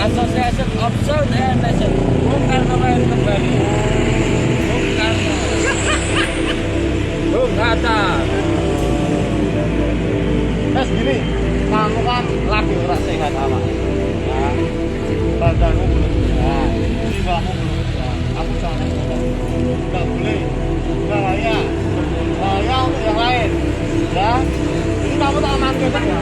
Association of South and Nation. Bung Karno lahir kembali. Bung Karno. Bung Hatta. Terus gini, kamu kan lagi ora sehat awak. Ya. Badanmu belum sehat, jiwamu belum sehat. Aku soalnya nggak boleh bahaya untuk yang lain. Ya, jadi kamu tak aman kan ya?